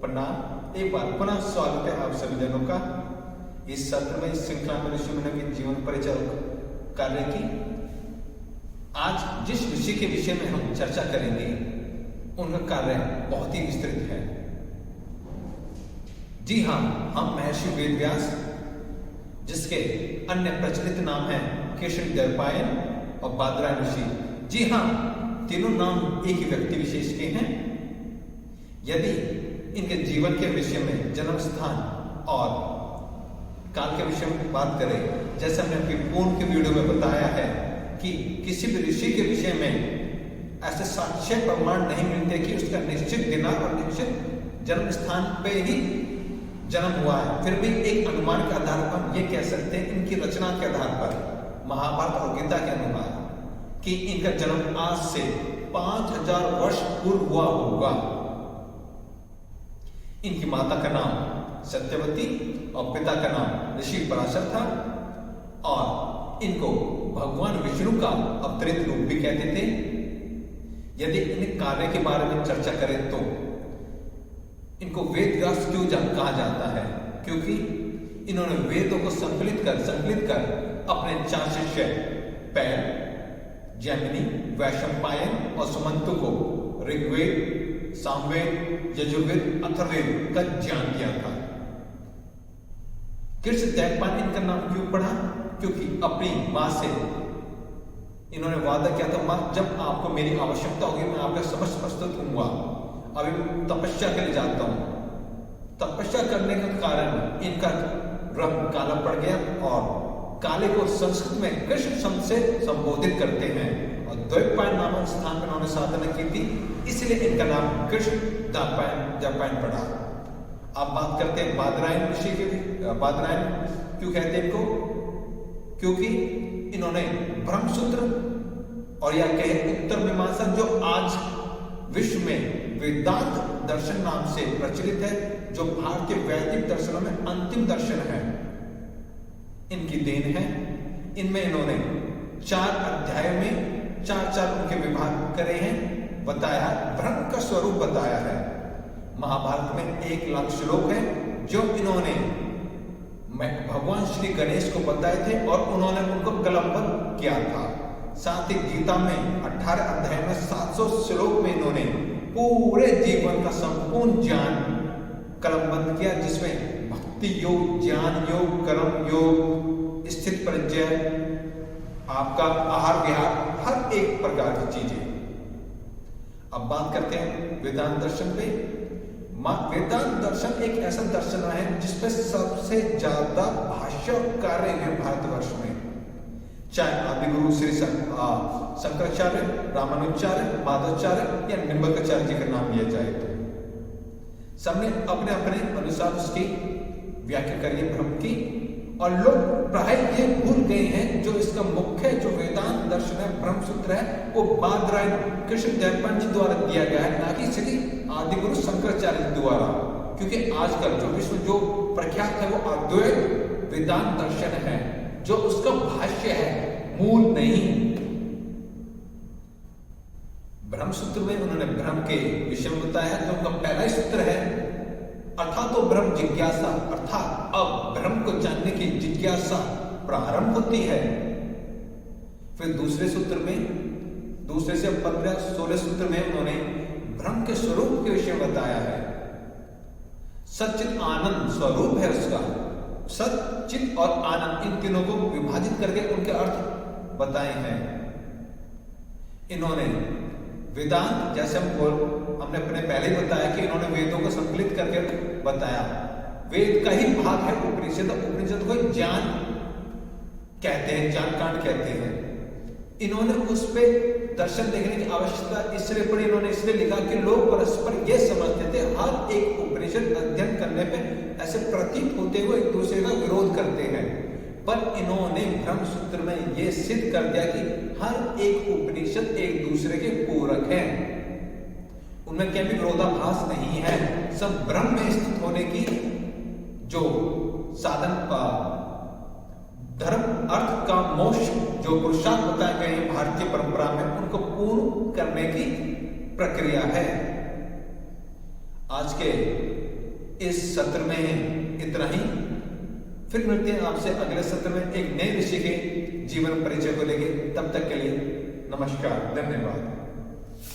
प्रणाम। एक बार पुनः स्वागत है आप सभी जनों का इस सत्र में, इस श्रृंखला में ऋषि मुनियों के जीवन परिचय कार्य की। आज जिस ऋषि के विषय में हम चर्चा करेंगे उनका कार्य बहुत ही विस्तृत है। जी हाँ, हम महर्षि वेदव्यास, जिसके अन्य प्रचलित नाम है कृष्णद्वैपायन और बादरायण ऋषि। जी हाँ, तीनों नाम एक ही व्यक्ति विशेष के हैं। यदि इनके जीवन के विषय में, जन्म स्थान और काल के विषय में बात करें, जैसे हमने अपनी पूर्व के वीडियो में बताया है कि किसी भी ऋषि के विषय में ऐसे साक्ष्य प्रमाण नहीं मिलते कि उसका निश्चित दिनांक और निश्चित जन्म स्थान पे ही जन्म हुआ है। फिर भी एक अनुमान के आधार पर हम ये कह सकते हैं, इनकी रचना के आधार पर, महाभारत और गीता के अनुसार, कि इनका जन्म आज से 5000 वर्ष पूर्व हुआ होगा। इनकी माता का नाम सत्यवती और पिता का नाम ऋषि पराशर था, और इनको भगवान विष्णु का अवतरित रूप भी कहते थे। यदि इन कार्य के बारे में चर्चा करें तो इनको वेदव्यास क्यों कहा जाता है? क्योंकि इन्होंने वेदों को संकलित कर अपने 4 शिष्य पैल, जैमिनी, वैशंपायन और सुमंतु को ऋग्वेद, सामवेद, यजुर्वेद, अथर्ववेद का ज्ञान दिया था। कृष्णद्वैपायन इनका नाम क्यों पड़ा? क्योंकि अपनी मां से इन्होंने वादा किया था, मां जब आपको मेरी आवश्यकता होगी मैं आपके समक्ष प्रस्तुत होऊंगा। अभी तपस्या के लिए जाता हूं। तपस्या करने के कारण इनका रंग काला पड़ गया, और काले को संस्कृत में कृष्ण शब्द से संबोधित करते हैं, और द्वैपायन नामक स्थान पर उन्होंने साधना की थी, इसलिए इनका नाम कृष्णद्वैपायन पड़ा। अब बात करते हैं बादरायण ऋषि के भी। बादरायण क्यों कहते हैं इनको? क्योंकि इन्होंने ब्रह्मसूत्र और या कहे उत्तर मीमांसा, जो आज विश्व में वेदांत दर्शन नाम से प्रचलित है, जो भारतीय वैदिक दर्शनों में अंतिम दर्शन है, इनकी देन है। इनमें इन्होंने 4 अध्यायों में 4 उनके विभाग करे हैं, बताया, ब्रह्म का स्वरूप बताया है। महाभारत में 1 लाख श्लोक है जो इन्होंने भगवान श्री गणेश को बताए थे, और उन्होंने उनको कलमबद्ध किया था। साथ ही गीता में 18 अध्याय में 700 श्लोक में इन्होंने पूरे जीवन का संपूर्ण ज्ञान कलमबद्ध किया, जिसमें भक्ति योग, ज्ञान योग, कर्म योग, स्थित प्रज्ञा, आपका आहार विहार, हर एक प्रकार की चीजें। अब बात करते हैं वेदांत दर्शन पे। वेदांत दर्शन एक ऐसा दर्शन है जिसपे सबसे ज्यादा भाष्य और कार्य है भारतवर्ष में। चाहे आदि गुरु श्री शंकराचार्य, रामानुजाचार्य, माधवाचार्य या निम्बकाचार्य जी का नाम लिया जाए तो सबने अपने अपने अनुसार उसकी व्याख्या करी है ब्रह्म की, और लोग प्राय ये भूल गए हैं जो इसका मुख्य जो वेदांत दर्शन है, ब्रह्मसूत्र है, वो बादरायण कृष्णद्वैपायन जी द्वारा दिया गया है, ना कि श्री आदि गुरु शंकराचार्य जी द्वारा। क्योंकि आजकल जो विश्व जो प्रख्यात है वो अद्वैत वेदांत दर्शन है, जो उसका भाष्य है, मूल नहीं। ब्रह्मसूत्र में उन्होंने ब्रह्म के विषय में बताया, जो उनका पहला ही सूत्र है, अर्थात तो ब्रह्म जिज्ञासा, अर्थात अब ब्रह्म को जानने की जिज्ञासा प्रारंभ होती है। फिर दूसरे सूत्र में, दूसरे से 15-16 सूत्र में उन्होंने ब्रह्म के स्वरूप के विषय में बताया है। सच्चित आनंद स्वरूप है उसका। सत, चित और आनंद, इन तीनों को विभाजित करके उनके अर्थ बताए हैं। इन्होंने वेदांत, जैसे हमने अपने पहले ही बताया कि इन्होंने वेदों को संकलित करके बताया। वेद का ही भाग है उपनिषद। उपनिषद को ज्ञान कहते हैं, ज्ञान कांड कहते हैं। इन्होंने उस पे दर्शन देखने की आवश्यकता इसलिए पड़ी, इन्होंने इसलिए लिखा कि लोग परस्पर ये समझते थे, हर एक उपनिषद अध्ययन करने पे ऐसे प्रतीत होते हुए एक दूसरे का विरोध करते हैं। पर इन्होंने ब्रह्मसूत्र में यह सिद्ध कर दिया कि हर एक उपनिषद एक दूसरे के पूरक है, उनमें क्या भी विरोधाभास नहीं है। सब ब्रह्म में स्थित होने की जो साधन का धर्म, अर्थ का मोक्ष जो पुरुषार्थ बताए गए हैं भारतीय परंपरा में, उनको पूर्ण करने की प्रक्रिया है। आज के इस सत्र में इतना ही। फिर मिलते हैं आपसे अगले सत्र में एक नए ऋषि के जीवन परिचय को लेकर। तब तक के लिए नमस्कार, धन्यवाद।